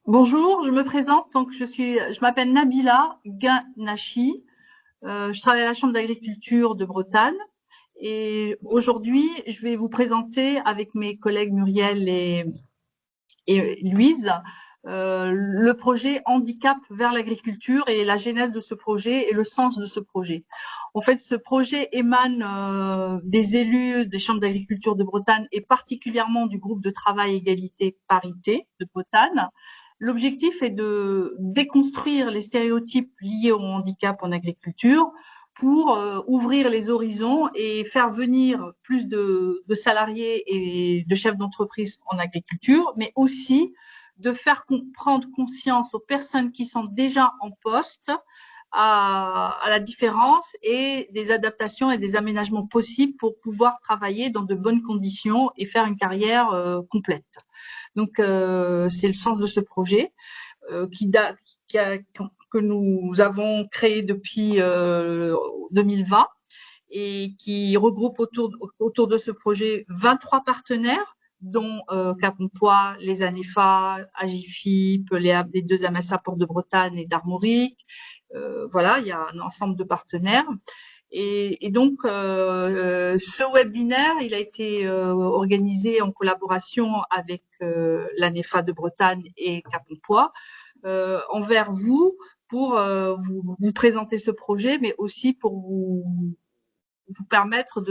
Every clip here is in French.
Bonjour, je me présente. Donc, je m'appelle Nabila Ganachi. Je travaille à la Chambre d'agriculture de Bretagne. Et aujourd'hui, je vais vous présenter avec mes collègues Muriel et Louise le projet Handicap vers l'agriculture et la genèse de ce projet et le sens de ce projet. En fait, ce projet émane des élus des chambres d'agriculture de Bretagne et particulièrement du groupe de travail égalité parité de Bretagne. L'objectif est de déconstruire les stéréotypes liés au handicap en agriculture pour ouvrir les horizons et faire venir plus de salariés et de chefs d'entreprise en agriculture, mais aussi de faire prendre conscience aux personnes qui sont déjà en poste à la différence et des adaptations et des aménagements possibles pour pouvoir travailler dans de bonnes conditions et faire une carrière complète. Donc, c'est le sens de ce projet qui date, que nous avons créé depuis 2020 et qui regroupe autour de ce projet 23 partenaires, dont Cap Emploi, les ANEFA, Agifip, les deux MSA Porte de Bretagne et d'Armorique. Voilà, il y a un ensemble de partenaires. Et donc, ce webinaire, il a été organisé en collaboration avec l'ANEFA de Bretagne et Cap Emploi envers vous pour vous présenter ce projet, mais aussi pour vous permettre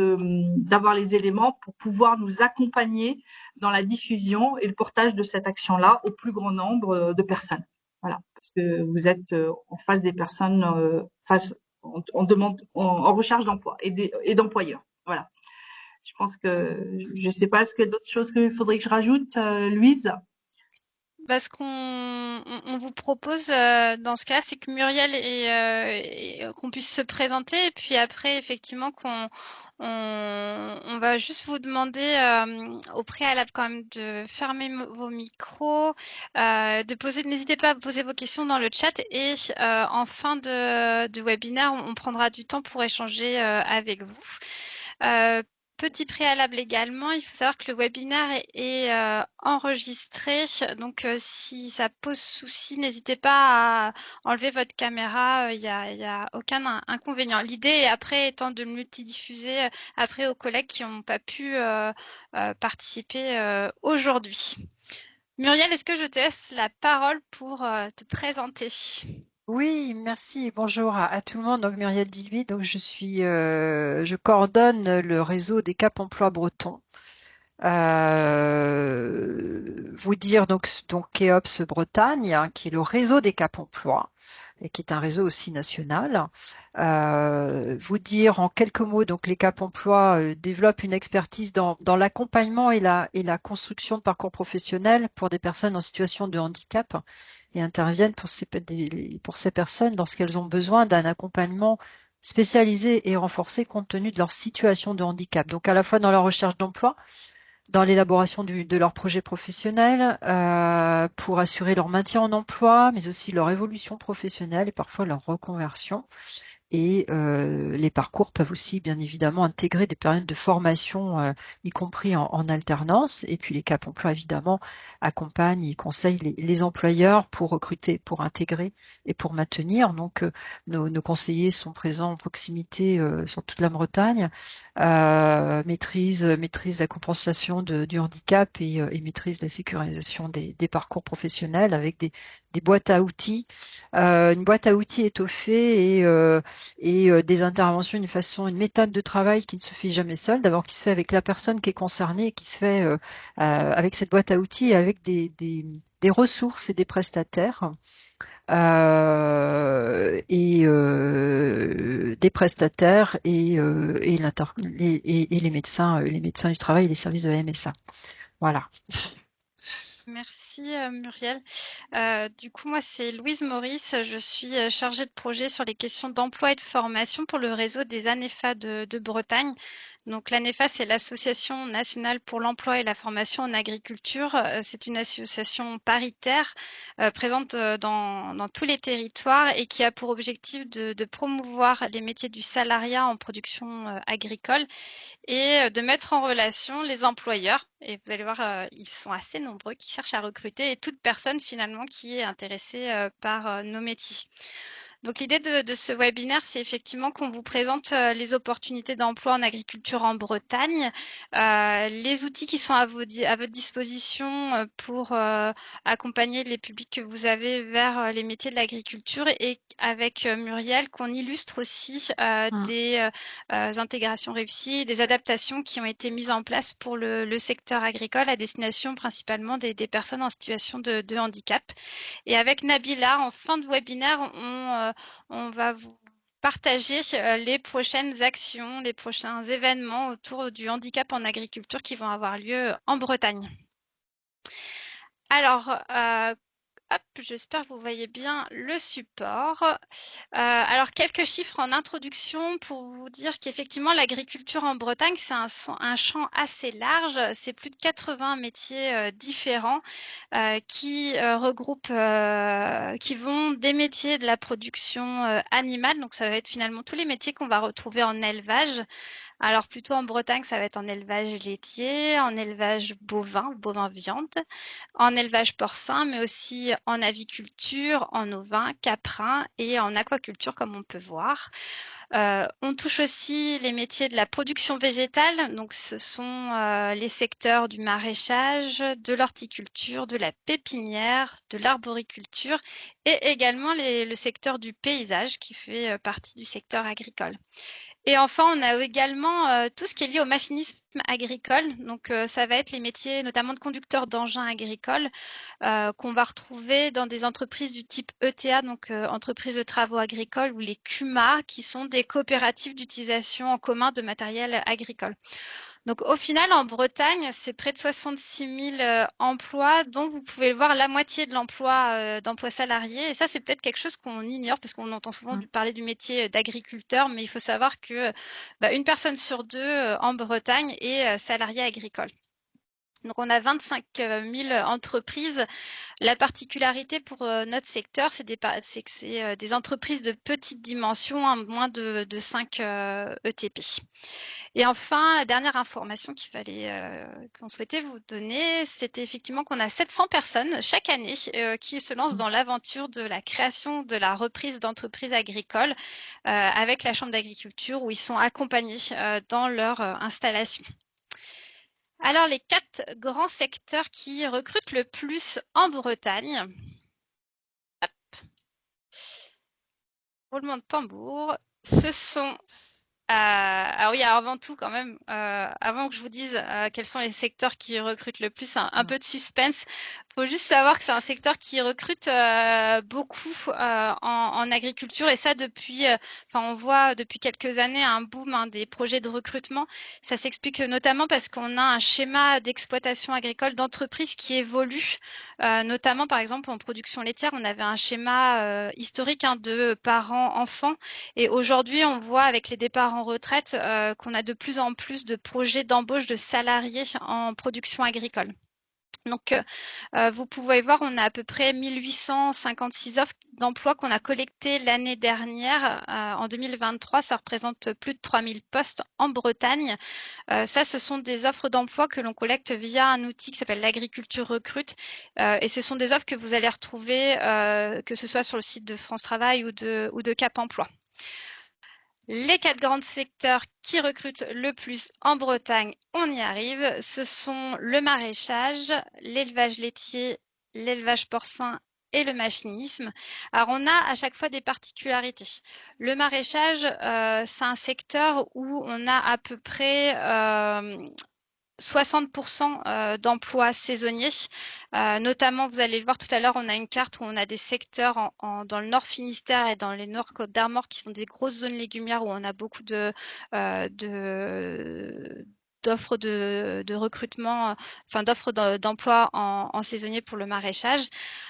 d'avoir les éléments pour pouvoir nous accompagner dans la diffusion et le portage de cette action-là au plus grand nombre de personnes. Voilà, parce que vous êtes en face des personnes, en demande, en recherche d'emploi et d'employeurs. Voilà. Je pense que, je sais pas, est-ce qu'il y a d'autres choses qu'il faudrait que je rajoute, Louise? Ce qu'on vous propose dans ce cas, c'est que Muriel qu'on puisse se présenter et puis après, effectivement, on va juste vous demander au préalable quand même de fermer vos micros, n'hésitez pas à poser vos questions dans le chat et en fin de webinaire, on prendra du temps pour échanger avec vous. Petit préalable également, il faut savoir que le webinaire est enregistré, donc si ça pose souci, n'hésitez pas à enlever votre caméra, il y a aucun inconvénient. L'idée après étant de le multidiffuser après aux collègues qui n'ont pas pu participer aujourd'hui. Muriel, est-ce que je te laisse la parole pour te présenter? Oui, merci. Bonjour à tout le monde. Donc Muriel Diluy, donc je coordonne le réseau des Cap Emploi Bretons. Vous dire donc Keops Bretagne, hein, qui est le réseau des Cap Emploi et qui est un réseau aussi national. Vous dire en quelques mots, donc les Cap Emploi développent une expertise dans l'accompagnement et la construction de parcours professionnels pour des personnes en situation de handicap et interviennent pour ces personnes lorsqu'elles ont besoin d'un accompagnement spécialisé et renforcé compte tenu de leur situation de handicap. Donc à la fois dans la recherche d'emploi, dans l'élaboration de leur projet professionnel, pour assurer leur maintien en emploi, mais aussi leur évolution professionnelle et parfois leur reconversion. Et les parcours peuvent aussi, bien évidemment, intégrer des périodes de formation, y compris en alternance. Et puis les Cap Emploi, évidemment, accompagnent et conseillent les employeurs pour recruter, pour intégrer et pour maintenir. Donc, nos conseillers sont présents en proximité sur toute la Bretagne, maîtrise la compensation du handicap et maîtrise la sécurisation des parcours professionnels avec des boîtes à outils, une boîte à outils étoffée et des interventions une méthode de travail qui ne se fait jamais seule, d'abord qui se fait avec la personne qui est concernée, et qui se fait avec cette boîte à outils et avec des ressources et des prestataires. Des prestataires et les médecins du travail et les services de la MSA. Voilà. Merci Muriel. Du coup, moi, c'est Louise Maurice. Je suis chargée de projet sur les questions d'emploi et de formation pour le réseau des ANEFA de Bretagne. Donc, l'ANEFA, c'est l'Association nationale pour l'emploi et la formation en agriculture. C'est une association paritaire présente dans tous les territoires et qui a pour objectif de promouvoir les métiers du salariat en production agricole et de mettre en relation les employeurs. Et vous allez voir, ils sont assez nombreux qui cherchent à recruter recruter et toute personne finalement qui est intéressée par nos métiers. Donc l'idée de ce webinaire, c'est effectivement qu'on vous présente les opportunités d'emploi en agriculture en Bretagne, les outils qui sont à votre disposition pour accompagner les publics que vous avez vers les métiers de l'agriculture, et avec Muriel qu'on illustre aussi des intégrations réussies, des adaptations qui ont été mises en place pour le secteur agricole à destination principalement des personnes en situation de handicap. Et avec Nabila, en fin de webinaire, on va vous partager les prochaines actions, les prochains événements autour du handicap en agriculture qui vont avoir lieu en Bretagne. Alors, hop, j'espère que vous voyez bien le support. Alors, quelques chiffres en introduction pour vous dire qu'effectivement, l'agriculture en Bretagne, c'est un champ assez large. C'est plus de 80 métiers différents qui regroupent, qui vont des métiers de la production animale. Donc, ça va être finalement tous les métiers qu'on va retrouver en élevage. Alors, plutôt en Bretagne, ça va être en élevage laitier, en élevage bovin viande, en élevage porcin, mais aussi en aviculture, en ovin, caprin et en aquaculture, comme on peut voir. On touche aussi les métiers de la production végétale, donc ce sont les secteurs du maraîchage, de l'horticulture, de la pépinière, de l'arboriculture et également le secteur du paysage qui fait partie du secteur agricole. Et enfin, on a également tout ce qui est lié au machinisme agricole. Donc, ça va être les métiers notamment de conducteurs d'engins agricoles qu'on va retrouver dans des entreprises du type ETA, donc entreprises de travaux agricoles, ou les CUMA, qui sont des coopératives d'utilisation en commun de matériel agricole. Donc, au final, en Bretagne, c'est près de 66 000 emplois, dont vous pouvez voir la moitié de l'emploi d'emplois salariés. Et ça, c'est peut-être quelque chose qu'on ignore, parce qu'on entend souvent parler du métier d'agriculteur, mais il faut savoir que une personne sur deux en Bretagne est salariée agricole. Donc, on a 25 000 entreprises. La particularité pour notre secteur, c'est que c'est des entreprises de petite dimension, moins de 5 ETP. Et enfin, la dernière information qu'on souhaitait vous donner, c'était effectivement qu'on a 700 personnes chaque année qui se lancent dans l'aventure de la création de la reprise d'entreprises agricoles avec la Chambre d'agriculture, où ils sont accompagnés dans leur installation. Alors, les 4 grands secteurs qui recrutent le plus en Bretagne. Hop. Roulement de tambour. Ce sont... alors oui, alors avant tout quand même, avant que je vous dise quels sont les secteurs qui recrutent le plus, un peu de suspense. Faut juste savoir que c'est un secteur qui recrute beaucoup en agriculture, et ça depuis, on voit depuis quelques années un boom des projets de recrutement. Ça s'explique notamment parce qu'on a un schéma d'exploitation agricole d'entreprise qui évolue, notamment par exemple en production laitière, on avait un schéma historique de parents-enfants, et aujourd'hui on voit avec les départs en retraite qu'on a de plus en plus de projets d'embauche de salariés en production agricole. Donc, vous pouvez voir, on a à peu près 1856 offres d'emploi qu'on a collectées l'année dernière. En 2023, ça représente plus de 3000 postes en Bretagne. Ça, ce sont des offres d'emploi que l'on collecte via un outil qui s'appelle l'Agriculture Recrute. Et ce sont des offres que vous allez retrouver, que ce soit sur le site de France Travail ou de Cap Emploi. Les 4 grands secteurs qui recrutent le plus en Bretagne, on y arrive, ce sont le maraîchage, l'élevage laitier, l'élevage porcin et le machinisme. Alors, on a à chaque fois des particularités. Le maraîchage, c'est un secteur où on a à peu près 60% d'emplois saisonniers. Notamment, vous allez le voir tout à l'heure, on a une carte où on a des secteurs dans le Nord Finistère et dans les Nord Côtes d'Armor qui sont des grosses zones légumières où on a beaucoup d'offres de recrutement, d'offres d'emploi en saisonnier pour le maraîchage,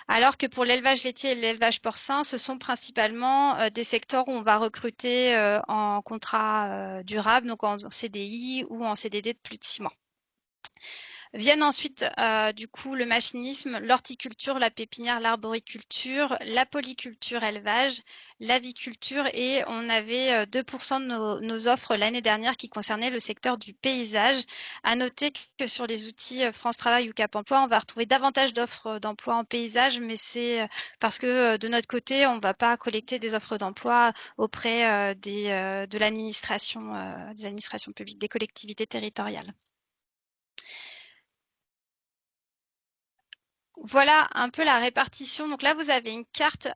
alors que pour l'élevage laitier et l'élevage porcin, ce sont principalement des secteurs où on va recruter en contrat durable, donc en CDI ou en CDD de plus de 6 mois. Viennent ensuite, du coup, le machinisme, l'horticulture, la pépinière, l'arboriculture, la polyculture, élevage, l'aviculture et on avait 2% de nos offres l'année dernière qui concernaient le secteur du paysage. À noter que sur les outils France Travail ou Cap Emploi, on va retrouver davantage d'offres d'emploi en paysage, mais c'est parce que de notre côté, on ne va pas collecter des offres d'emploi auprès de l'administration, des administrations publiques, des collectivités territoriales. Voilà un peu la répartition. Donc là, vous avez une carte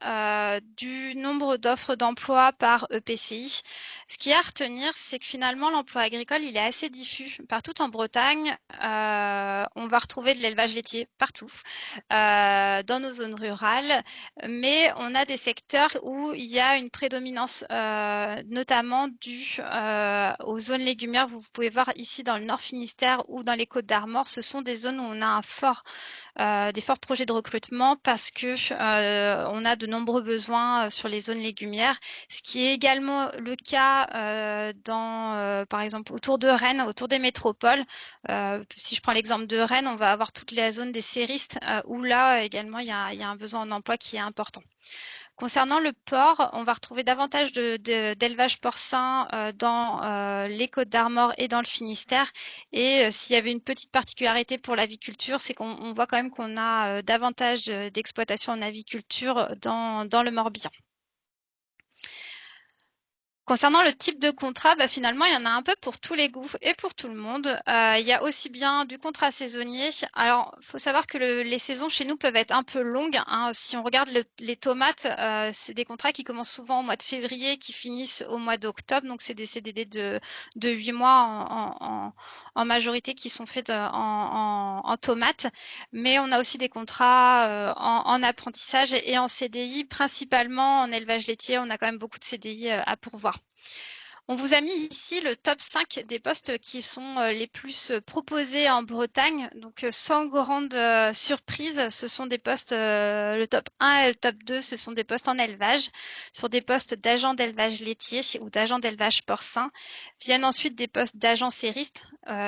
du nombre d'offres d'emploi par EPCI. Ce qui est à retenir, c'est que finalement, l'emploi agricole, il est assez diffus. Partout en Bretagne, on va retrouver de l'élevage laitier partout, dans nos zones rurales, mais on a des secteurs où il y a une prédominance, notamment due aux zones légumières. Vous pouvez voir ici dans le Nord Finistère ou dans les Côtes d'Armor, ce sont des zones où on a des forts projets de recrutement parce que on a de nombreux besoins sur les zones légumières, ce qui est également le cas par exemple autour de Rennes, autour des métropoles. Si je prends l'exemple de Rennes, on va avoir toute la zone des séristes où là également il y a un besoin en emploi qui est important. Concernant le porc, on va retrouver davantage d'élevage porcin dans les Côtes d'Armor et dans le Finistère. Et s'il y avait une petite particularité pour l'aviculture, c'est qu'on voit quand même qu'on a davantage d'exploitation en aviculture dans le Morbihan. Concernant le type de contrat, finalement, il y en a un peu pour tous les goûts et pour tout le monde. Il y a aussi bien du contrat saisonnier. Alors, il faut savoir que les saisons chez nous peuvent être un peu longues, hein. Si on regarde les tomates, c'est des contrats qui commencent souvent au mois de février, qui finissent au mois d'octobre. Donc, c'est des CDD de 8 mois en majorité qui sont faits en tomates. Mais on a aussi des contrats en apprentissage et en CDI, principalement en élevage laitier. On a quand même beaucoup de CDI à pourvoir. On vous a mis ici le top 5 des postes qui sont les plus proposés en Bretagne. Donc, sans grande surprise, ce sont des postes, le top 1 et le top 2, ce sont des postes en élevage, sur des postes d'agents d'élevage laitier ou d'agents d'élevage porcin. Viennent ensuite des postes d'agents séristes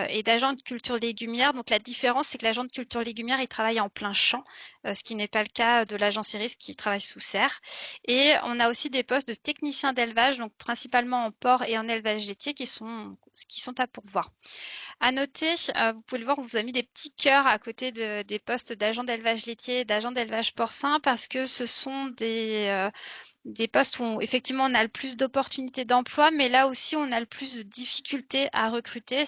et d'agents de culture légumière. Donc, la différence, c'est que l'agent de culture légumière, il travaille en plein champ, ce qui n'est pas le cas de l'agent sériste qui travaille sous serre. Et on a aussi des postes de techniciens d'élevage, donc principalement en porc et en élevage laitier qui sont à pourvoir. À noter, vous pouvez le voir, on vous a mis des petits cœurs à côté des postes d'agents d'élevage laitier et d'agents d'élevage porcin parce que ce sont des postes où effectivement on a le plus d'opportunités d'emploi, mais là aussi on a le plus de difficultés à recruter.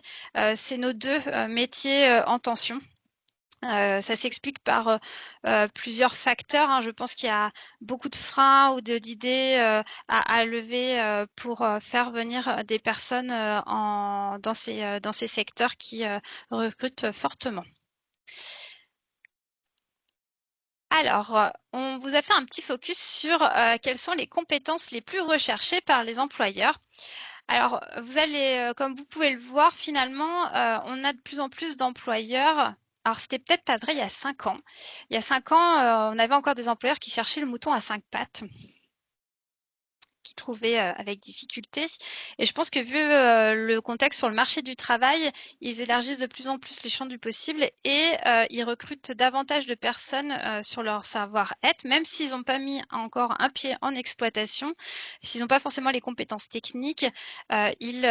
C'est nos deux métiers en tension. Ça s'explique par plusieurs facteurs, hein. Je pense qu'il y a beaucoup de freins ou d'idées à lever pour faire venir des personnes dans ces secteurs qui recrutent fortement. Alors, on vous a fait un petit focus sur quelles sont les compétences les plus recherchées par les employeurs. Alors, vous allez, comme vous pouvez le voir, finalement, on a de plus en plus d'employeurs. Alors, c'était peut-être pas vrai il y a 5 ans. Il y a 5 ans, on avait encore des employeurs qui cherchaient le mouton à 5 pattes, qui trouvaient avec difficulté. Et je pense que vu le contexte sur le marché du travail, ils élargissent de plus en plus les champs du possible et ils recrutent davantage de personnes sur leur savoir-être, même s'ils n'ont pas mis encore un pied en exploitation, s'ils n'ont pas forcément les compétences techniques, ils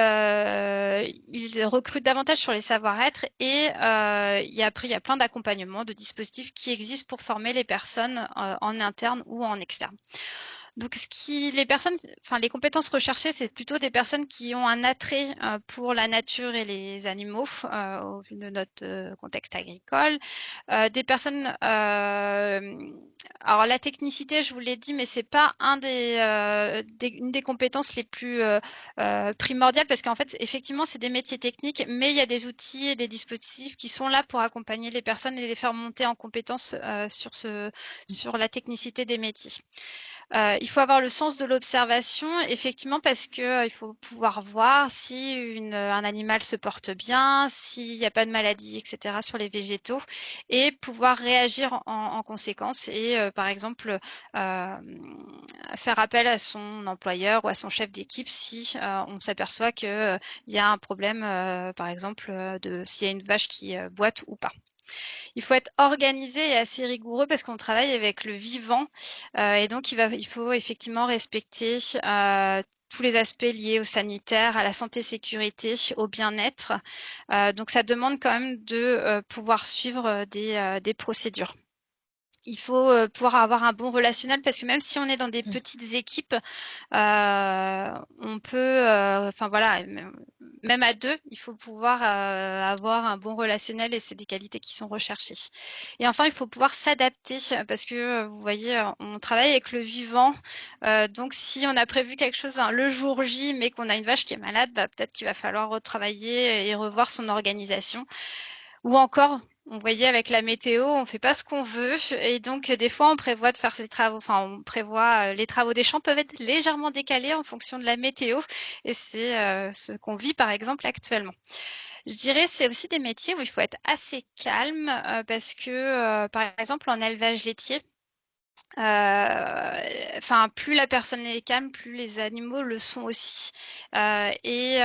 recrutent davantage sur les savoir-être et après, il y a plein d'accompagnements, de dispositifs qui existent pour former les personnes en interne ou en externe. Donc, les compétences recherchées, c'est plutôt des personnes qui ont un attrait pour la nature et les animaux, au vu de notre contexte agricole. Des personnes, alors la technicité, je vous l'ai dit, mais c'est pas une des compétences les plus primordiales parce qu'en fait, effectivement, c'est des métiers techniques, mais il y a des outils et des dispositifs qui sont là pour accompagner les personnes et les faire monter en compétences sur la technicité des métiers. Il faut avoir le sens de l'observation, effectivement, parce que il faut pouvoir voir si un animal se porte bien, s'il n'y a pas de maladie, etc. sur les végétaux, et pouvoir réagir en conséquence et et par exemple faire appel à son employeur ou à son chef d'équipe si on s'aperçoit qu'il y a un problème, par exemple, s'il y a une vache qui boite ou pas. Il faut être organisé et assez rigoureux parce qu'on travaille avec le vivant et donc il faut effectivement respecter tous les aspects liés au sanitaire, à la santé-sécurité, au bien-être. Donc ça demande quand même de pouvoir suivre des procédures. Il faut pouvoir avoir un bon relationnel parce que même si on est dans des petites équipes, on peut, enfin voilà, même à deux, il faut pouvoir avoir un bon relationnel et c'est des qualités qui sont recherchées. Et enfin, il faut pouvoir s'adapter parce que vous voyez, on travaille avec le vivant. Donc, si on a prévu quelque chose le jour J, mais qu'on a une vache qui est malade, bah, peut-être qu'il va falloir retravailler et revoir son organisation. Ou encore, vous voyez, avec la météo, on fait pas ce qu'on veut et donc des fois on prévoit de faire ces travaux, enfin on prévoit les travaux des champs peuvent être légèrement décalés en fonction de la météo et c'est ce qu'on vit par exemple actuellement. Je dirais c'est aussi des métiers où il faut être assez calme parce que par exemple en élevage laitier, enfin, plus la personne est calme, plus les animaux le sont aussi. Et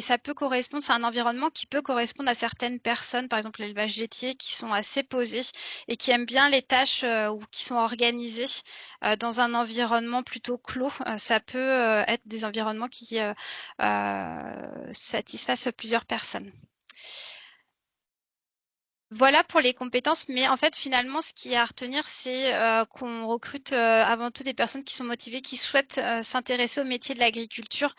ça peut correspondre, c'est un environnement qui peut correspondre à certaines personnes, par exemple l'élevage laitier, qui sont assez posées et qui aiment bien les tâches ou qui sont organisées dans un environnement plutôt clos. Ça peut être des environnements qui satisfassent plusieurs personnes. Voilà pour les compétences, mais en fait, finalement, ce qui est à retenir, c'est qu'on recrute avant tout des personnes qui sont motivées, qui souhaitent s'intéresser au métier de l'agriculture.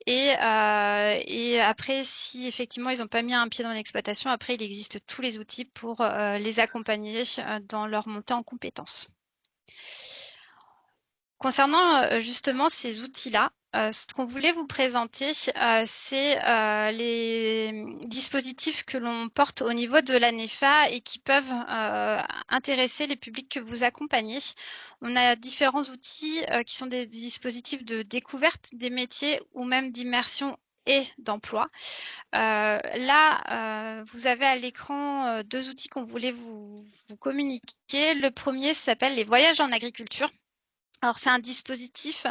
Et après, si effectivement, ils n'ont pas mis un pied dans l'exploitation, après, il existe tous les outils pour les accompagner dans leur montée en compétences. Concernant justement ces outils-là, ce qu'on voulait vous présenter, c'est les dispositifs que l'on porte au niveau de l'ANEFA et qui peuvent intéresser les publics que vous accompagnez. On a différents outils qui sont des dispositifs de découverte des métiers ou même d'immersion et d'emploi. Là, vous avez à l'écran deux outils qu'on voulait vous communiquer. Le premier s'appelle les voyages en agriculture. Alors, c'est un dispositif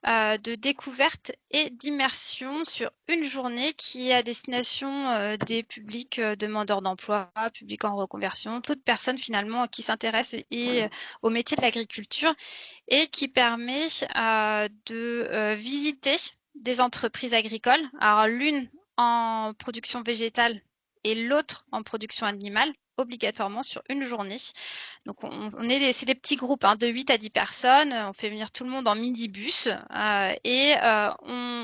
de découverte et d'immersion sur une journée qui est à destination des publics demandeurs d'emploi, publics en reconversion, toute personne finalement qui s'intéresse au métier de l'agriculture et qui permet de visiter des entreprises agricoles. Alors, l'une en production végétale et l'autre en production animale, obligatoirement sur une journée. Donc, c'est des petits groupes de 8 à 10 personnes. On fait venir tout le monde en minibus.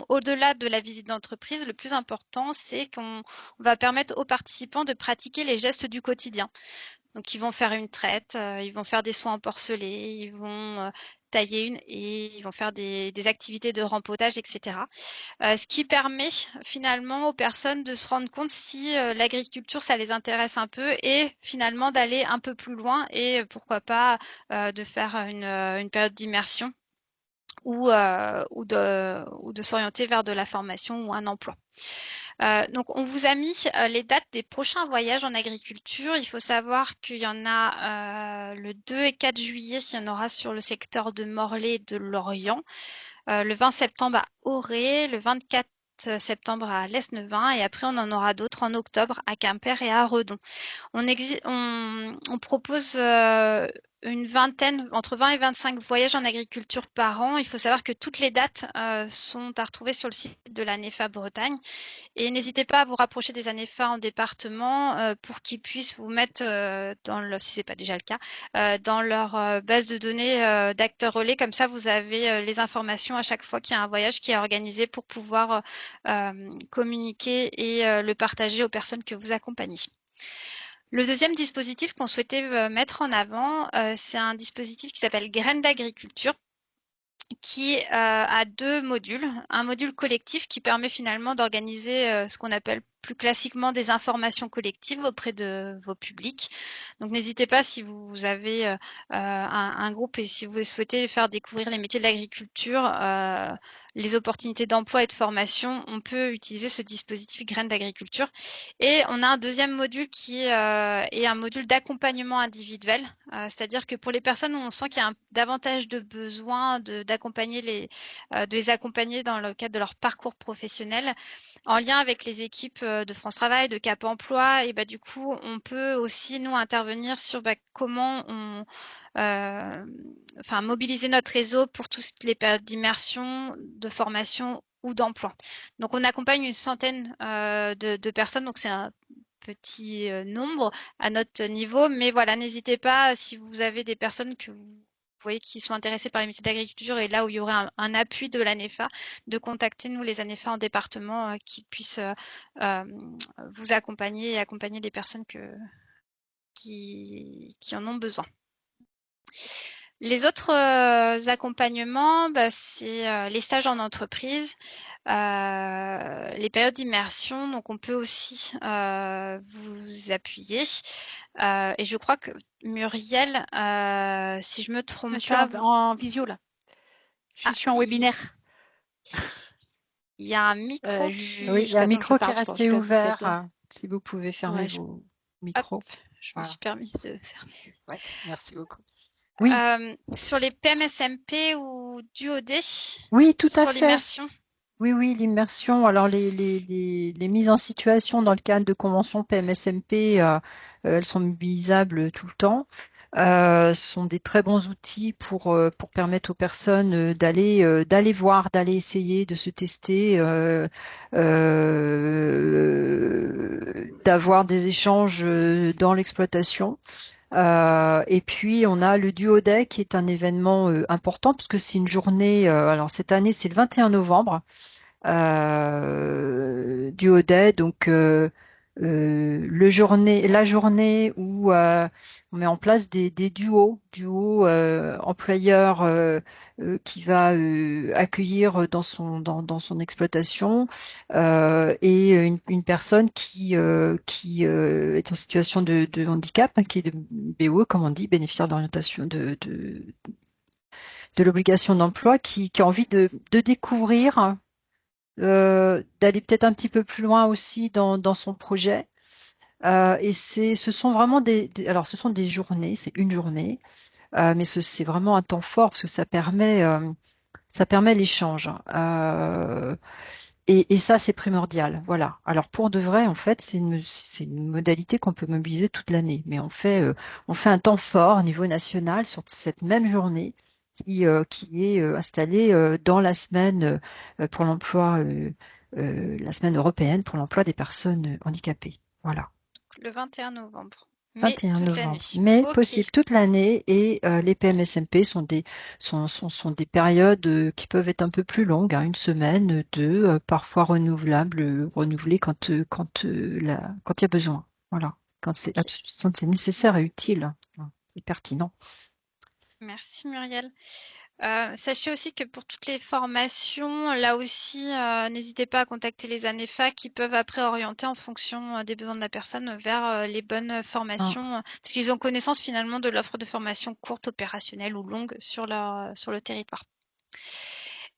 Au-delà de la visite d'entreprise, le plus important, c'est qu'on va permettre aux participants de pratiquer les gestes du quotidien. Donc, ils vont faire une traite, ils vont faire des soins en porcelet, ils vont tailler une haie, ils vont faire des activités de rempotage, etc. Ce qui permet finalement aux personnes de se rendre compte si l'agriculture, ça les intéresse un peu et finalement d'aller un peu plus loin et pourquoi pas de faire une période d'immersion ou de s'orienter vers de la formation ou un emploi. Donc, on vous a mis les dates des prochains voyages en agriculture. Il faut savoir qu'il y en a le 2 et 4 juillet, il y en aura sur le secteur de Morlaix et de Lorient. Le 20 septembre à Auray, le 24 septembre à Lesneven et après on en aura d'autres en octobre à Quimper et à Redon. On propose une vingtaine, entre 20 et 25 voyages en agriculture par an. Il faut savoir que toutes les dates sont à retrouver sur le site de l'ANEFA Bretagne. Et n'hésitez pas à vous rapprocher des ANEFA en département pour qu'ils puissent vous mettre, si ce n'est pas déjà le cas, dans leur base de données d'acteurs relais. Comme ça, vous avez les informations à chaque fois qu'il y a un voyage qui est organisé pour pouvoir communiquer et le partager aux personnes que vous accompagnez. Le deuxième dispositif qu'on souhaitait mettre en avant, c'est un dispositif qui s'appelle Graines d'agriculture, qui a deux modules. Un module collectif qui permet finalement d'organiser ce qu'on appelle plus classiquement des informations collectives auprès de vos publics. Donc n'hésitez pas si vous avez un groupe et si vous souhaitez faire découvrir les métiers de l'agriculture, les opportunités d'emploi et de formation, on peut utiliser ce dispositif Graines d'agriculture. Et on a un deuxième module qui est un module d'accompagnement individuel, c'est-à-dire que pour les personnes où on sent qu'il y a davantage de besoin d'accompagner de les accompagner dans le cadre de leur parcours professionnel, en lien avec les équipes de France Travail, de Cap Emploi, et du coup, on peut aussi nous intervenir sur comment on mobiliser notre réseau pour toutes les périodes d'immersion, de formation ou d'emploi. Donc, on accompagne une centaine de personnes, donc c'est un petit nombre à notre niveau, mais voilà, n'hésitez pas si vous avez des personnes que vous voyez qui sont intéressés par les métiers d'agriculture et là où il y aurait un appui de l'ANEFA, de contacter nous les ANEFA en département qui puissent vous accompagner et accompagner les personnes qui en ont besoin. Les autres accompagnements, c'est les stages en entreprise, les périodes d'immersion. Donc, on peut aussi vous appuyer. Et je crois que Muriel, si je me trompe Je suis pas, en visio là. Je suis en webinaire. Il y a un micro Oui, il y a un micro qui est resté ouvert. Si vous pouvez fermer vos micros. Hop, je me suis permise de fermer. Ouais, merci beaucoup. Oui. Sur les PMSMP ou DUOD. Oui, tout à sur fait. L'immersion. Oui, l'immersion. Alors, les mises en situation dans le cadre de conventions PMSMP, elles sont mobilisables tout le temps. Ce sont des très bons outils pour permettre aux personnes d'aller voir, d'aller essayer, de se tester, d'avoir des échanges dans l'exploitation. Et puis on a le Duodet qui est un événement important puisque c'est une journée. Alors cette année c'est le 21 novembre. Duodet, donc la journée où on met en place des duos employeur qui va accueillir dans son exploitation et une personne qui est en situation de handicap, hein, qui est de BOE, comme on dit, bénéficiaire d'orientation de l'obligation d'emploi, qui a envie de découvrir, d'aller peut-être un petit peu plus loin aussi dans son projet. Et ce sont vraiment alors ce sont des journées, c'est une journée, mais c'est vraiment un temps fort parce que ça permet l'échange. Et ça, c'est primordial. Voilà. Alors pour de vrai, en fait, c'est une modalité qu'on peut mobiliser toute l'année, mais on fait un temps fort au niveau national sur cette même journée qui est installée dans la semaine pour l'emploi, la semaine européenne pour l'emploi des personnes handicapées. Voilà. Le 21 novembre. 21 toute novembre, l'année. mais Ok. possible toute l'année, et les PMSMP sont des périodes qui peuvent être un peu plus longues, hein, une semaine, deux, parfois renouvelées quand il y a besoin. Voilà, quand c'est nécessaire et utile, hein, et pertinent. Merci Muriel. Sachez aussi que pour toutes les formations, là aussi, n'hésitez pas à contacter les ANEFA qui peuvent après orienter en fonction des besoins de la personne vers les bonnes formations, parce qu'ils ont connaissance finalement de l'offre de formation courte, opérationnelle ou longue sur le territoire.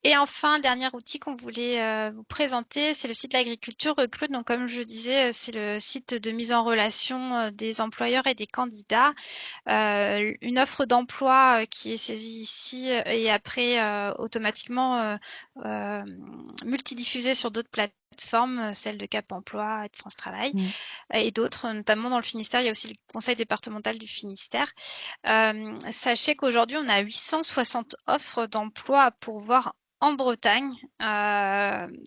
Et enfin, le dernier outil qu'on voulait vous présenter, c'est le site L'Agriculture Recrute. Donc, comme je disais, c'est le site de mise en relation des employeurs et des candidats. Une offre d'emploi qui est saisie ici et après automatiquement multidiffusée sur d'autres plateformes, celles de Cap Emploi et de France Travail et d'autres, notamment dans le Finistère. Il y a aussi le Conseil départemental du Finistère. Sachez qu'aujourd'hui, on a 860 offres d'emploi à pourvoir en Bretagne.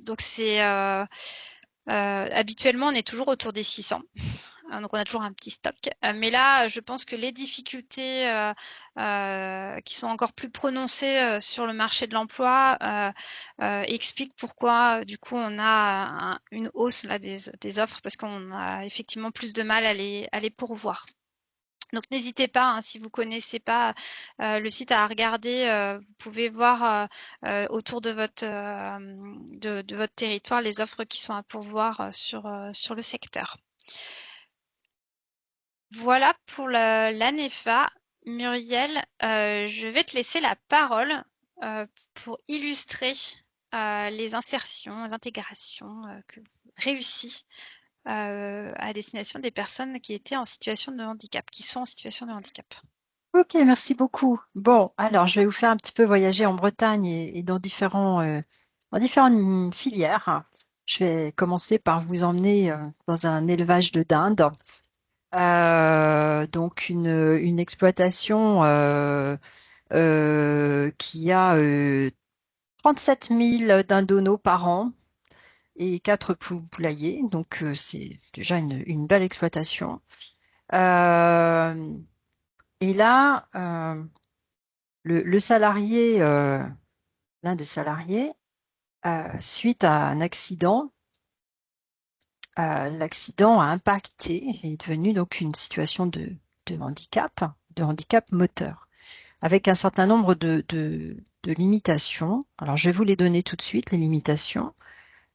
Donc c'est habituellement, on est toujours autour des 600. Donc on a toujours un petit stock. Mais là, je pense que les difficultés qui sont encore plus prononcées sur le marché de l'emploi expliquent pourquoi, du coup, on a une hausse là, des offres parce qu'on a effectivement plus de mal à les pourvoir. Donc n'hésitez pas, hein, si vous connaissez pas le site, à regarder. Vous pouvez voir autour de votre territoire les offres qui sont à pourvoir sur le secteur. Voilà pour l'ANEFA. Muriel, je vais te laisser la parole pour illustrer les insertions, les intégrations réussies à destination des personnes qui étaient en situation de handicap, qui sont en situation de handicap. Ok, merci beaucoup. Bon, alors je vais vous faire un petit peu voyager en Bretagne et dans différentes filières. Je vais commencer par vous emmener dans un élevage de dinde. Donc une exploitation qui a 37 000 dindonos par an et 4 poulaillers. Donc c'est déjà une belle exploitation. Et là, le salarié, l'un des salariés, suite à un accident, l'accident a impacté et est devenu donc une situation de handicap moteur, avec un certain nombre de limitations. Alors, je vais vous les donner tout de suite, les limitations.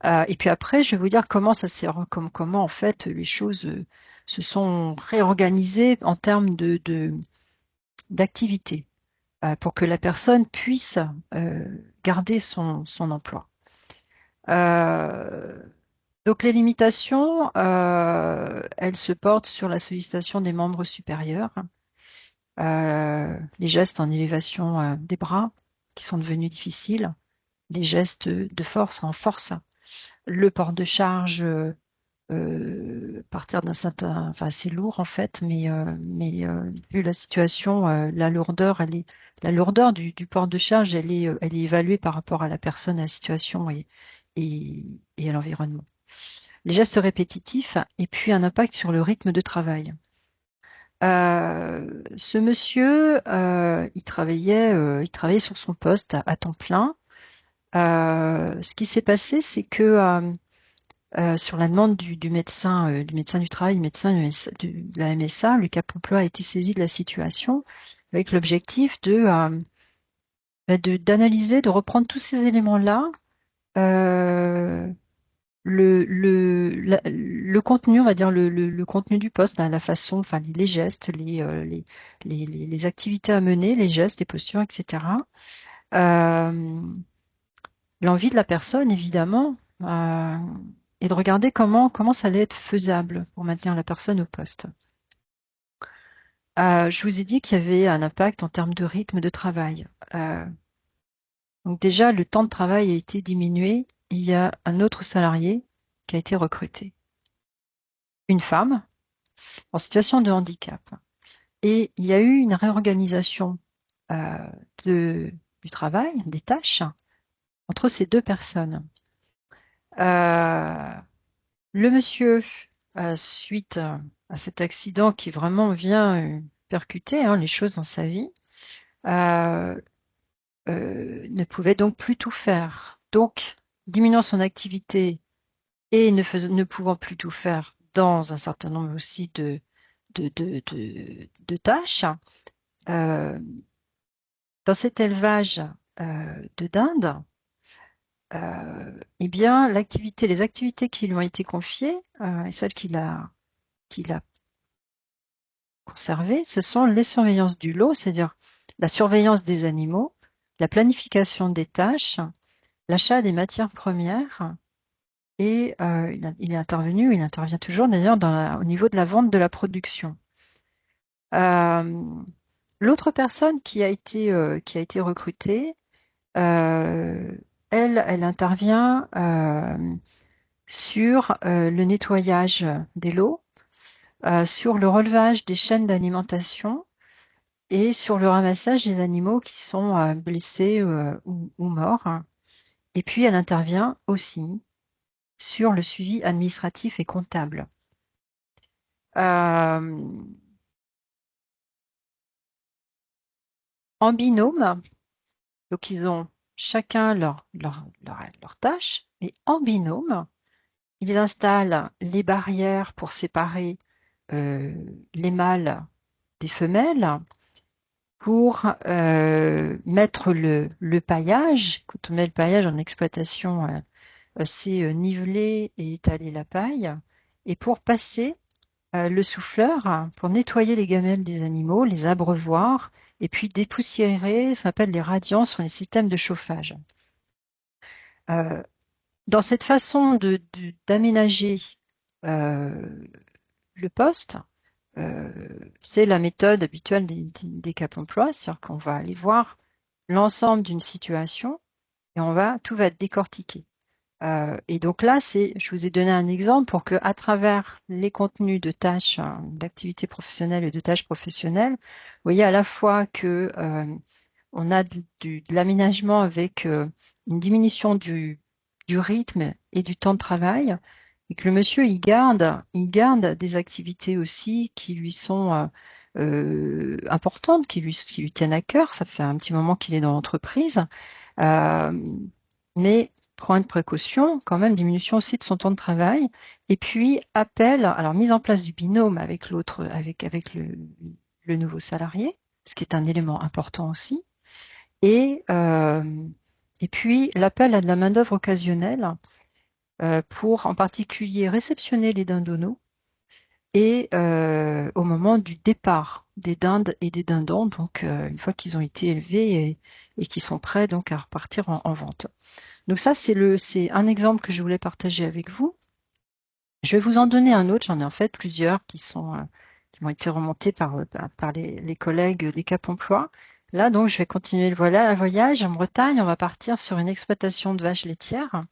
Et puis après, je vais vous dire comment comment en fait les choses se sont réorganisées en termes d'activité pour que la personne puisse garder son emploi. Donc les limitations, elles se portent sur la sollicitation des membres supérieurs, les gestes en élévation des bras qui sont devenus difficiles, les gestes de force en force, le port de charge partir d'un certain, enfin c'est lourd en fait, mais vu la situation, la lourdeur, la lourdeur du port de charge, elle est évaluée par rapport à la personne, à la situation et à l'environnement. Les gestes répétitifs et puis un impact sur le rythme de travail. Ce monsieur, il travaillait sur son poste à temps plein. Ce qui s'est passé, c'est que sur la demande du médecin du travail, du médecin de la MSA, le Cap Emploi a été saisi de la situation avec l'objectif d'analyser, de reprendre tous ces éléments-là, le contenu, on va dire le contenu du poste, hein, la façon, enfin les gestes, les activités à mener, les gestes, les postures, etc. L'envie de la personne, évidemment, et de regarder comment ça allait être faisable pour maintenir la personne au poste. Je vous ai dit qu'il y avait un impact en termes de rythme de travail. Donc déjà, le temps de travail a été diminué. Il y a un autre salarié qui a été recruté. Une femme en situation de handicap. Et il y a eu une réorganisation du travail, des tâches, entre ces deux personnes. Le monsieur, suite à cet accident qui vraiment vient percuter les choses dans sa vie, ne pouvait donc plus tout faire. Donc, diminuant son activité et ne pouvant plus tout faire dans un certain nombre aussi de tâches, dans cet élevage de dinde, eh bien, les activités qui lui ont été confiées et celles qu'il a conservées, ce sont les surveillances du lot, c'est-à-dire la surveillance des animaux, la planification des tâches, l'achat des matières premières, et il intervient toujours d'ailleurs au niveau de la vente de la production. L'autre personne qui a été recrutée, elle intervient sur le nettoyage des lots, sur le relevage des chaînes d'alimentation et sur le ramassage des animaux qui sont blessés ou morts. Et puis, elle intervient aussi sur le suivi administratif et comptable. En binôme, donc ils ont chacun leur tâche, et en binôme, ils installent les barrières pour séparer les mâles des femelles pour mettre le paillage. Quand on met le paillage en exploitation, c'est niveler et étaler la paille. Et pour passer le souffleur, pour nettoyer les gamelles des animaux, les abreuvoirs, et puis dépoussiérer ce qu'on appelle les radiants sur les systèmes de chauffage. Dans cette façon d'aménager le poste, c'est la méthode habituelle des Cap emploi, c'est-à-dire qu'on va aller voir l'ensemble d'une situation et tout va être décortiqué. Et donc là, je vous ai donné un exemple pour que, à travers les contenus de tâches, d'activités professionnelles et de tâches professionnelles, vous voyez à la fois que on a de l'aménagement avec une diminution du rythme et du temps de travail, et que le monsieur il garde des activités aussi qui lui sont importantes, qui lui tiennent à cœur. Ça fait un petit moment qu'il est dans l'entreprise, mais prend de précaution, quand même, diminution aussi de son temps de travail, et puis alors mise en place du binôme avec l'autre, avec le nouveau salarié, ce qui est un élément important aussi, et puis l'appel à de la main-d'œuvre occasionnelle pour en particulier réceptionner les dindonneaux et au moment du départ des dindes et des dindons, donc une fois qu'ils ont été élevés et qu'ils sont prêts donc à repartir en vente. Donc ça, c'est un exemple que je voulais partager avec vous. Je vais vous en donner un autre. J'en ai en fait plusieurs qui ont été remontés par les collègues des Cap emploi. Là, donc, je vais continuer le voyage en Bretagne. On va partir sur une exploitation de vaches laitières,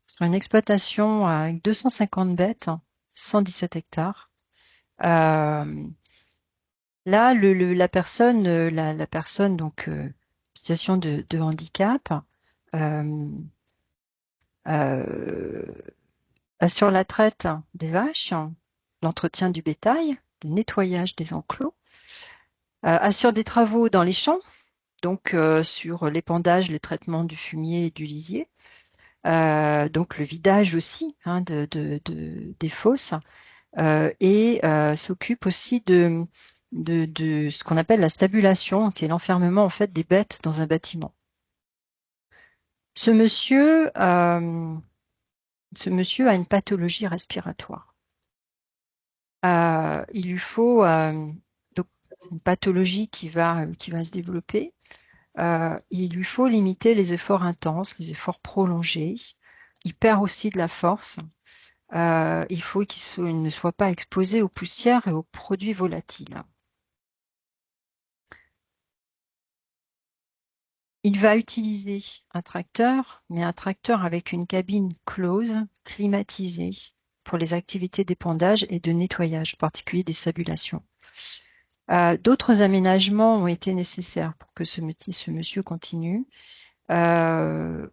sur une exploitation avec 250 bêtes, 117 hectares. Là, la personne donc situation de handicap assure la traite des vaches, l'entretien du bétail, le nettoyage des enclos, assure des travaux dans les champs, donc sur l'épandage, le traitement du fumier et du lisier, donc le vidage aussi des fosses, et s'occupe aussi de ce qu'on appelle la stabulation, qui est l'enfermement en fait des bêtes dans un bâtiment. Ce monsieur a une pathologie respiratoire. Il lui faut donc une pathologie qui va se développer. Il lui faut limiter les efforts intenses, les efforts prolongés. Il perd aussi de la force. Il faut qu'il ne soit pas exposé aux poussières et aux produits volatiles. Il va utiliser un tracteur, mais un tracteur avec une cabine close, climatisée, pour les activités d'épandage et de nettoyage, en particulier des sabulations. D'autres aménagements ont été nécessaires pour que ce monsieur continue. On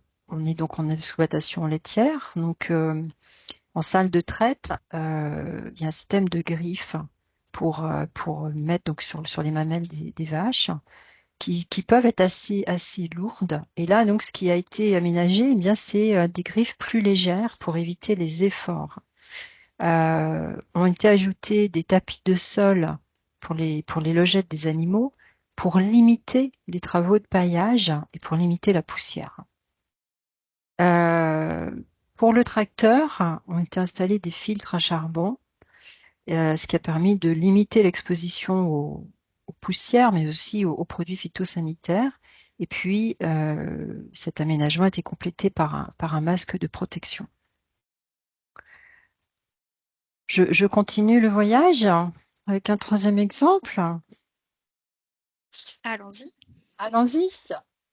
est donc en exploitation laitière, donc en salle de traite, il y a un système de griffes pour mettre donc sur les mamelles des vaches, qui peuvent être assez lourdes. Et là, donc, ce qui a été aménagé, eh bien, c'est des griffes plus légères pour éviter les efforts. Ont été ajoutés des tapis de sol pour les logettes des animaux, pour limiter les travaux de paillage et pour limiter la poussière. Pour le tracteur, ont été installés des filtres à charbon, ce qui a permis de limiter l'exposition aux poussières, mais aussi aux produits phytosanitaires. Et puis, cet aménagement a été complété par un masque de protection. Je continue le voyage avec un troisième exemple. Allons-y. Allons-y.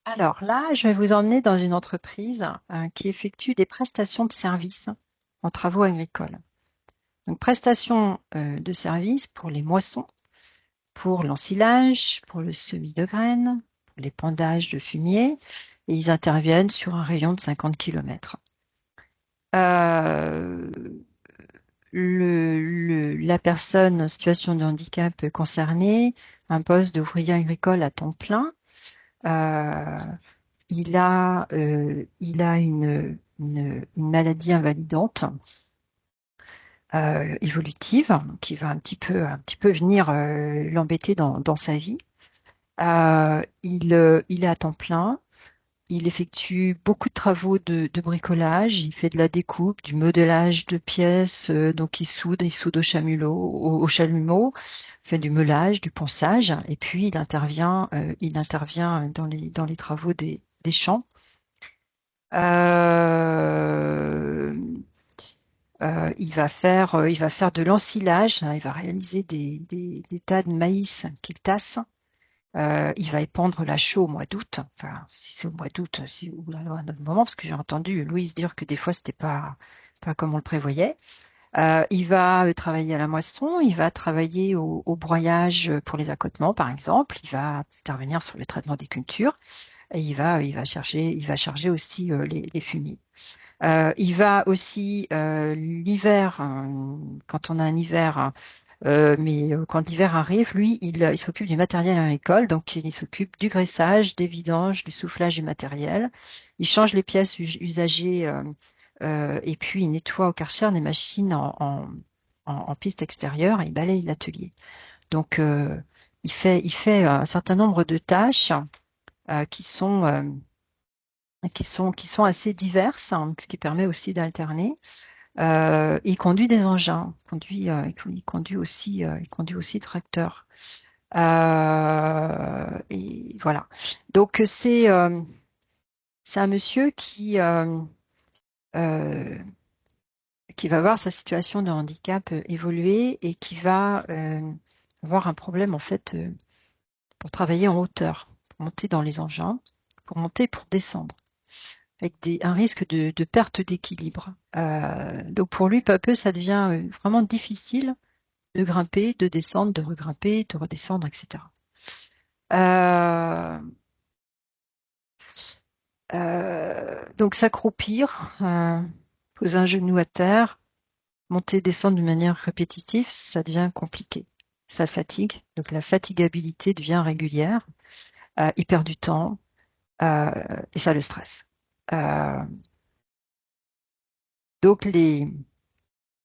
Alors là, je vais vous emmener dans une entreprise qui effectue des prestations de services en travaux agricoles. Donc, prestations de services pour les moissons, pour l'ensilage, pour le semis de graines, pour l'épandage de fumier, et ils interviennent sur un rayon de 50 km. La personne en situation de handicap concernée, un poste d'ouvrier agricole à temps plein, il a une maladie invalidante. évolutive, qui va un petit peu venir l'embêter dans sa vie. Il est à temps plein. Il effectue beaucoup de travaux de bricolage. Il fait de la découpe, du modelage de pièces. Donc il soude au chalumeau, fait du meulage, du ponçage, et puis il intervient dans les travaux des champs. Il va faire de l'ensilage, hein. Il va réaliser des tas de maïs qu'il tasse. Il va épandre la chaux au mois d'août. Enfin, si c'est au mois d'août, ou là, à un autre moment, parce que j'ai entendu Louise dire que des fois c'était pas comme on le prévoyait. Il va travailler à la moisson, il va travailler au broyage pour les accotements, par exemple. Il va intervenir sur le traitement des cultures et il va charger aussi les fumiers. Il va aussi l'hiver, quand on a un hiver, hein, mais quand l'hiver arrive, lui, il s'occupe du matériel agricole, donc il s'occupe du graissage, des vidanges, du soufflage du matériel. Il change les pièces usagées et puis il nettoie au Karcher les machines en piste extérieure et il balaye l'atelier. Donc il fait un certain nombre de tâches qui sont assez diverses, hein, ce qui permet aussi d'alterner. Il conduit des engins, il conduit aussi tracteur. Et voilà. Donc c'est un monsieur euh, qui va voir sa situation de handicap évoluer et qui va avoir un problème en fait pour travailler en hauteur, pour monter dans les engins, pour monter et pour descendre, avec un risque de perte d'équilibre. Donc pour lui, peu à peu, ça devient vraiment difficile de grimper, de descendre, de regrimper, de redescendre, etc. Donc s'accroupir, poser un genou à terre, monter et descendre de manière répétitive, ça devient compliqué. Ça le fatigue, donc la fatigabilité devient régulière, il perd du temps et ça le stresse. Donc les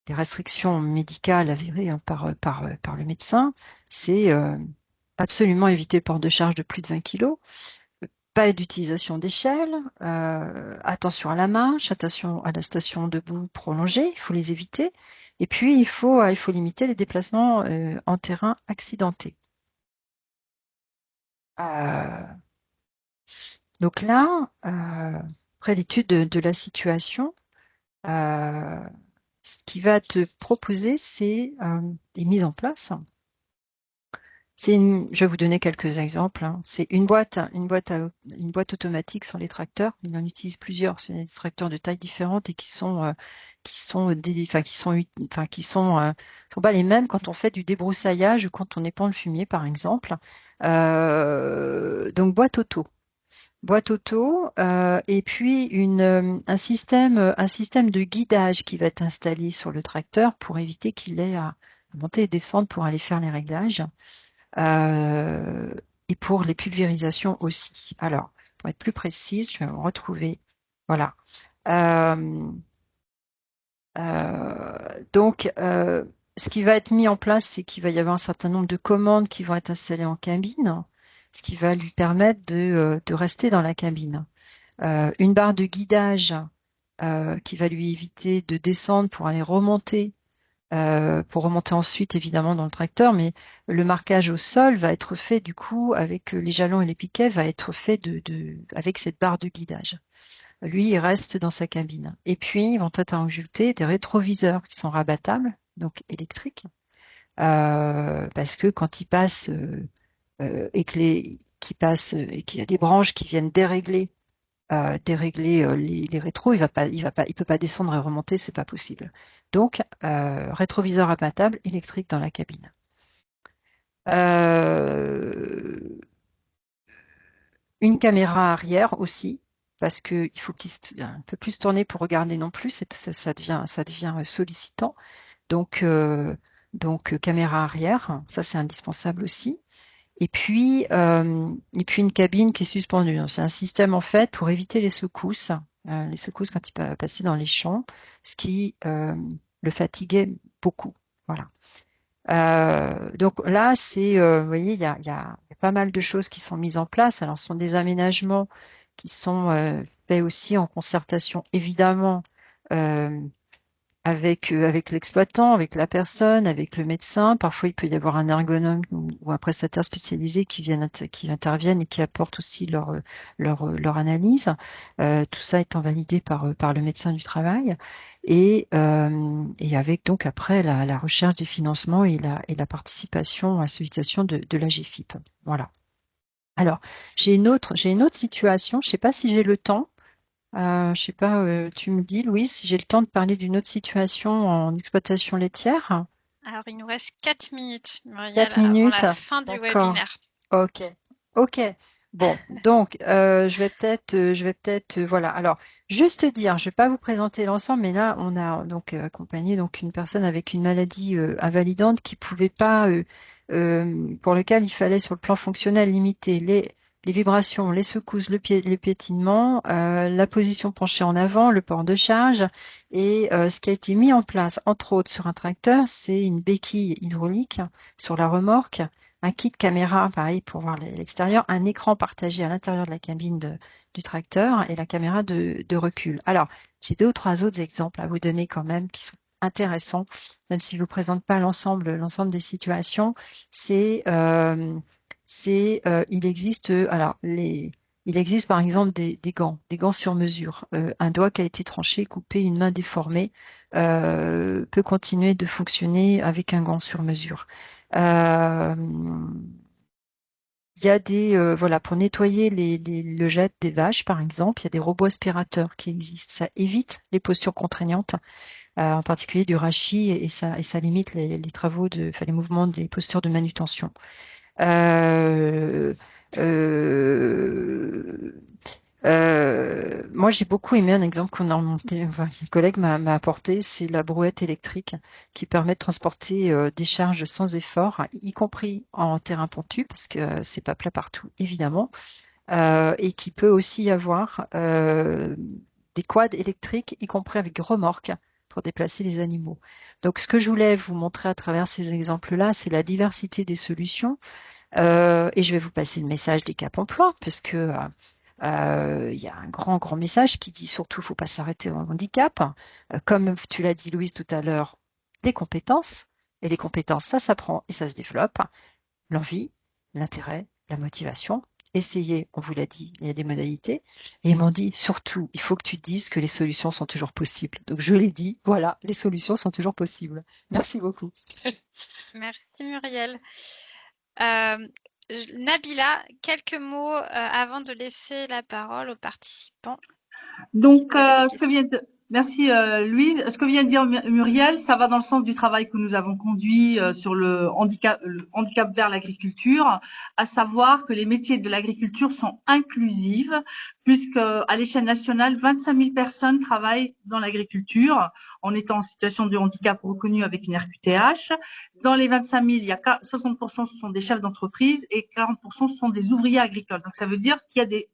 restrictions médicales avérées, hein, par le médecin, c'est absolument éviter le port de charge de plus de 20 kg, pas d'utilisation d'échelle, attention à la marche, attention à la station debout prolongée, il faut les éviter. Et puis, il faut limiter les déplacements en terrain accidenté. Euh, donc là, après l'étude de la situation, ce qui va te proposer, c'est des mises en place. Je vais vous donner quelques exemples, hein. C'est une boîte automatique sur les tracteurs. Il en utilise plusieurs. C'est des tracteurs de tailles différentes et sont pas les mêmes quand on fait du débroussaillage ou quand on épand le fumier, par exemple. Donc boîte auto, et puis un système de guidage qui va être installé sur le tracteur pour éviter qu'il ait à monter et descendre pour aller faire les réglages. Et pour les pulvérisations aussi. Alors, pour être plus précise, je vais vous retrouver. Voilà. Donc, ce qui va être mis en place, c'est qu'il va y avoir un certain nombre de commandes qui vont être installées en cabine, ce qui va lui permettre de rester dans la cabine. Une barre de guidage qui va lui éviter de descendre pour aller remonter pour remonter ensuite évidemment dans le tracteur, mais le marquage au sol va être fait du coup avec les jalons et les piquets, va être fait avec cette barre de guidage. Lui, il reste dans sa cabine. Et puis, ils vont être ajouter des rétroviseurs qui sont rabattables, donc électriques, parce que quand il passe et qu'il y a des branches qui viennent dérégler les rétros, il peut pas descendre et remonter, c'est pas possible. Donc, rétroviseur abattable électrique dans la cabine. Une caméra arrière aussi, parce que il faut qu'il un peu plus tourner pour regarder non plus, ça devient sollicitant. Donc, caméra arrière, ça c'est indispensable aussi. Et puis une cabine qui est suspendue. C'est un système en fait pour éviter les secousses quand il va passer dans les champs, ce qui le fatiguait beaucoup. Voilà. Donc là, vous voyez, il y a pas mal de choses qui sont mises en place. Alors, ce sont des aménagements qui sont faits aussi en concertation, évidemment, euh, avec l'exploitant, avec la personne, avec le médecin. Parfois, il peut y avoir un ergonome ou un prestataire spécialisé qui interviennent et qui apportent aussi leur analyse. Tout ça étant validé par le médecin du travail. Et avec donc après la recherche des financements et la participation à la sollicitation de la GFIP. Voilà. Alors, j'ai une autre situation. Je ne sais pas si j'ai le temps. Je sais pas, tu me dis, Louise, si j'ai le temps de parler d'une autre situation en exploitation laitière. Alors, il nous reste 4 minutes, Muriel, 4 avant la minutes? fin du D'accord. webinaire. Ok. Ok. Bon, donc je vais peut-être, voilà. Alors, juste dire, je vais pas vous présenter l'ensemble, mais là, on a donc accompagné donc une personne avec une maladie invalidante qui pouvait pas, pour lequel il fallait sur le plan fonctionnel limiter les vibrations, les secousses, les piétinements, la position penchée en avant, le port de charge. Et ce qui a été mis en place, entre autres sur un tracteur, c'est une béquille hydraulique sur la remorque, un kit caméra, pareil, pour voir l'extérieur, un écran partagé à l'intérieur de la cabine du tracteur et la caméra de recul. Alors, j'ai 2 ou 3 autres exemples à vous donner quand même qui sont intéressants, même si je ne vous présente pas l'ensemble des situations. Il existe, il existe par exemple des gants sur mesure. Un doigt qui a été tranché, coupé, une main déformée peut continuer de fonctionner avec un gant sur mesure. Euh, il y a voilà, pour nettoyer le jet des vaches, par exemple, il y a des robots aspirateurs qui existent. Ça évite les postures contraignantes, en particulier du rachis, et ça limite les travaux enfin, les mouvements, les postures de manutention. Euh, euh, Moi, j'ai beaucoup aimé un exemple qu'on a remonté, enfin, un collègue m'a apporté, c'est la brouette électrique qui permet de transporter des charges sans effort, y compris en terrain pentu, parce que c'est pas plat partout, évidemment, et qui peut aussi avoir des quads électriques, y compris avec remorque, pour déplacer les animaux. Donc, ce que je voulais vous montrer à travers ces exemples-là, c'est la diversité des solutions. Et je vais vous passer le message des Cap Emploi, puisque il y a un grand, grand message qui dit surtout, il ne faut pas s'arrêter au handicap. Comme tu l'as dit, Louise, tout à l'heure, des compétences. Et les compétences, ça s'apprend et ça se développe. L'envie, l'intérêt, la motivation. Essayez, on vous l'a dit, il y a des modalités. Et ils m'ont dit, surtout, il faut que tu te dises que les solutions sont toujours possibles. Donc je l'ai dit, voilà, les solutions sont toujours possibles. Merci beaucoup. Merci, Muriel. Euh, Nabila, quelques mots avant de laisser la parole aux participants. Donc, merci Louise. Ce que vient de dire Muriel, ça va dans le sens du travail que nous avons conduit sur le handicap vers l'agriculture, à savoir que les métiers de l'agriculture sont inclusifs, puisque à l'échelle nationale, 25 000 personnes travaillent dans l'agriculture en étant en situation de handicap reconnu avec une RQTH. Dans les 25 000, il y a 60% ce sont des chefs d'entreprise et 40% ce sont des ouvriers agricoles. Donc, ça veut dire qu'il y a des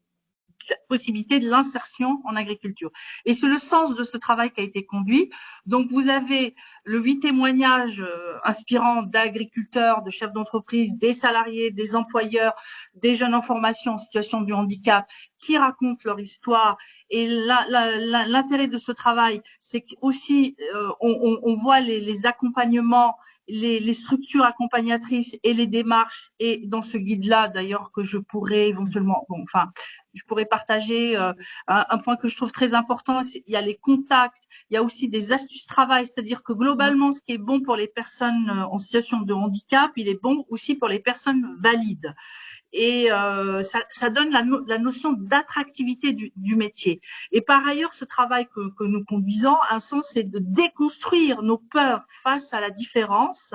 possibilité de l'insertion en agriculture. Et c'est le sens de ce travail qui a été conduit. Donc, vous avez le 8 témoignages inspirants d'agriculteurs, de chefs d'entreprise, des salariés, des employeurs, des jeunes en formation en situation de handicap qui racontent leur histoire. Et l'intérêt de ce travail, c'est qu'aussi, on voit les accompagnements, les structures accompagnatrices et les démarches. Et dans ce guide-là, d'ailleurs, que je pourrais éventuellement, je pourrais partager un point que je trouve très important. Il y a les contacts, il y a aussi des astuces travail, c'est-à-dire que globalement, ce qui est bon pour les personnes en situation de handicap, il est bon aussi pour les personnes valides. Et ça donne la notion d'attractivité du métier. Et par ailleurs, ce travail que nous conduisons, un sens, c'est de déconstruire nos peurs face à la différence.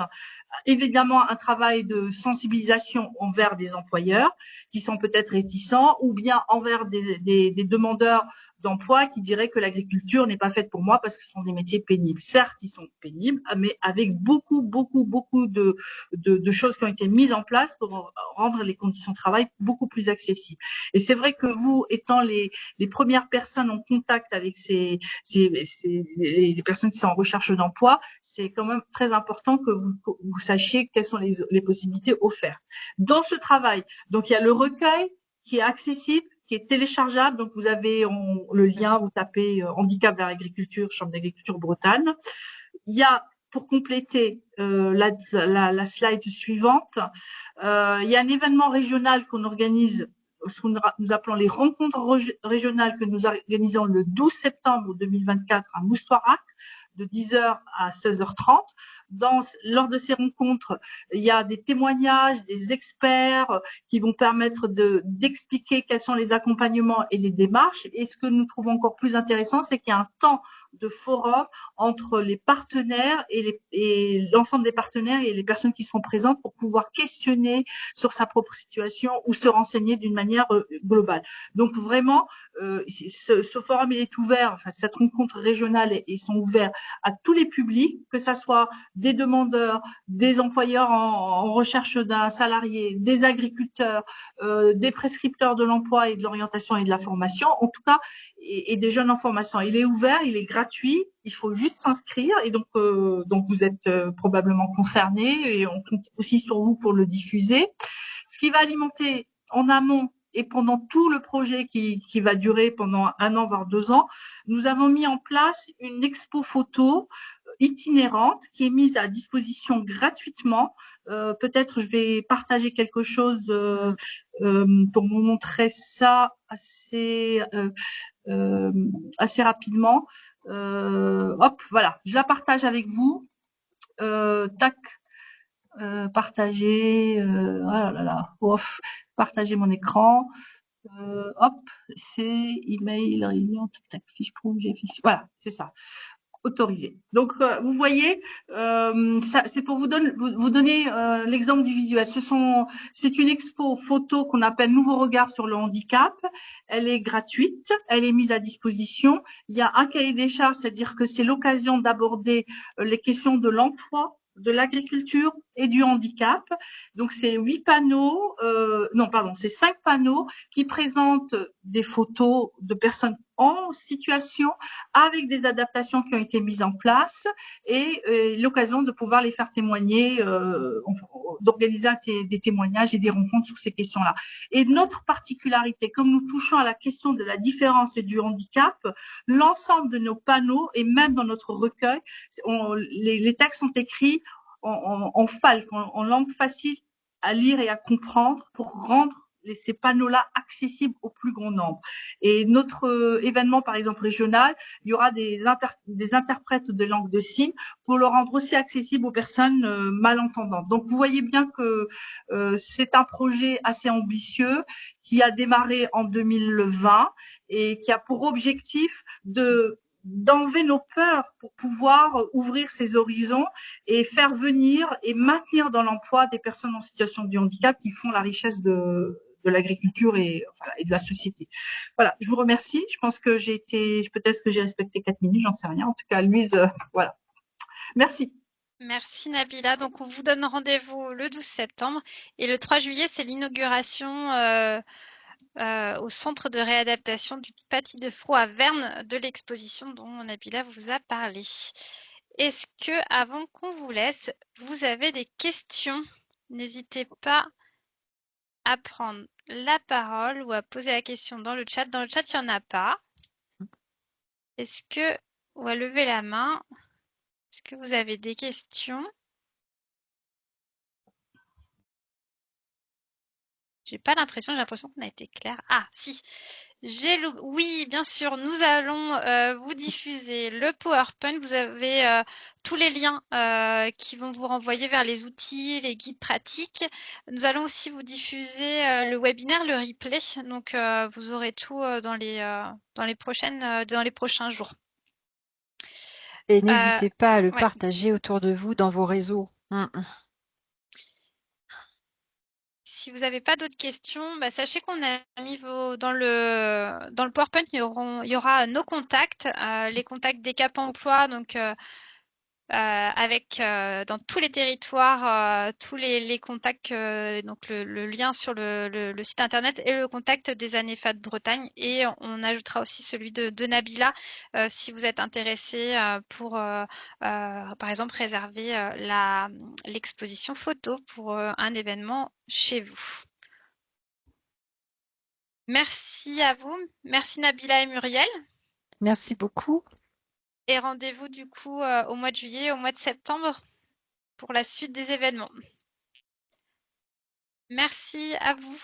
Évidemment, un travail de sensibilisation envers des employeurs qui sont peut-être réticents, ou bien envers des demandeurs d'emploi qui diraient que l'agriculture n'est pas faite pour moi parce que ce sont des métiers pénibles. Certes, ils sont pénibles, mais avec beaucoup de choses qui ont été mises en place pour rendre les conditions de travail beaucoup plus accessibles. Et c'est vrai que vous, étant les premières personnes en contact avec les personnes qui sont en recherche d'emploi, c'est quand même très important que vous sachiez quelles sont les possibilités offertes. Dans ce travail, donc il y a le recueil qui est accessible, qui est téléchargeable. Donc vous avez le lien, vous tapez handicap vers l'agriculture, Chambre d'agriculture Bretagne. Il y a, pour compléter la slide suivante, il y a un événement régional qu'on organise, ce que nous appelons les rencontres régionales, que nous organisons le 12 septembre 2024 à Moustoirac, de 10h à 16h30. Lors de ces rencontres, il y a des témoignages, des experts qui vont permettre d'expliquer quels sont les accompagnements et les démarches. Et ce que nous trouvons encore plus intéressant, c'est qu'il y a un temps de forum entre les partenaires et l'ensemble des partenaires et les personnes qui sont présentes pour pouvoir questionner sur sa propre situation ou se renseigner d'une manière globale. Donc vraiment, ce forum, il est ouvert, enfin, cette rencontre régionale, ils sont ouverts à tous les publics, que ça soit des demandeurs, des employeurs en recherche d'un salarié, des agriculteurs, des prescripteurs de l'emploi et de l'orientation et de la formation, en tout cas, et des jeunes en formation. Il est ouvert, il est gratuit, il faut juste s'inscrire et donc vous êtes probablement concernés et on compte aussi sur vous pour le diffuser. Ce qui va alimenter en amont et pendant tout le projet qui va durer pendant 1 an, voire 2 ans, nous avons mis en place une expo photo itinérante qui est mise à disposition gratuitement. Peut-être je vais partager quelque chose pour vous montrer ça assez rapidement. Hop, voilà, je la partage avec vous. Tac. Partager, oh là là, ouf, partager mon écran, hop, c'est email, réunion, tac, tac, fiche projet, fiche, voilà, c'est ça, autorisé. Donc, vous voyez, c'est pour vous donner l'exemple du visuel. C'est une expo photo qu'on appelle Nouveau regard sur le handicap. Elle est gratuite, elle est mise à disposition. Il y a un cahier des charges, c'est-à-dire que c'est l'occasion d'aborder les questions de l'emploi, de l'agriculture et du handicap. Donc, c'est 5 panneaux qui présentent des photos de personnes en situation avec des adaptations qui ont été mises en place et l'occasion de pouvoir les faire témoigner, d'organiser des témoignages et des rencontres sur ces questions-là. Et notre particularité, comme nous touchons à la question de la différence et du handicap, l'ensemble de nos panneaux et même dans notre recueil, les textes sont écrits en falque, en langue facile à lire et à comprendre pour rendre ces panneaux-là accessibles au plus grand nombre. Et notre événement, par exemple, régional, il y aura des interprètes de langue de signes pour le rendre aussi accessible aux personnes malentendantes. Donc, vous voyez bien que c'est un projet assez ambitieux qui a démarré en 2020 et qui a pour objectif d'enlever nos peurs pour pouvoir ouvrir ces horizons et faire venir et maintenir dans l'emploi des personnes en situation de handicap qui font la richesse de l'agriculture et de la société. Voilà, je vous remercie. Je pense que peut-être que j'ai respecté 4 minutes, j'en sais rien. En tout cas, Louise, voilà. Merci. Merci Nabila. Donc on vous donne rendez-vous le 12 septembre et le 3 juillet, c'est l'inauguration au centre de réadaptation du Paty de Fraux à Verne de l'exposition dont Nabila vous a parlé. Est-ce que, avant qu'on vous laisse, vous avez des questions? N'hésitez pas à prendre la parole ou à poser la question dans le chat. Dans le chat, il n'y en a pas. Ou à lever la main. Est-ce que vous avez des questions? J'ai l'impression qu'on a été clair. Ah, si. Oui, bien sûr, nous allons vous diffuser le PowerPoint. Vous avez tous les liens qui vont vous renvoyer vers les outils, les guides pratiques. Nous allons aussi vous diffuser le webinaire, le replay. Donc, vous aurez tout dans les prochains jours. Et n'hésitez pas à le ouais. partager autour de vous dans vos réseaux. Si si vous n'avez pas d'autres questions, sachez qu'on a mis dans le PowerPoint, il y aura nos contacts, les contacts des Cap Emploi, donc avec dans tous les territoires tous les contacts, donc le lien sur le site internet et le contact des ANEFA de Bretagne, et on ajoutera aussi celui de Nabila si vous êtes intéressé pour par exemple réserver l'exposition photo pour un événement chez vous. Merci à vous, merci Nabila et Muriel. Merci beaucoup. Et rendez-vous du coup au mois de juillet, au mois de septembre pour la suite des événements. Merci à vous.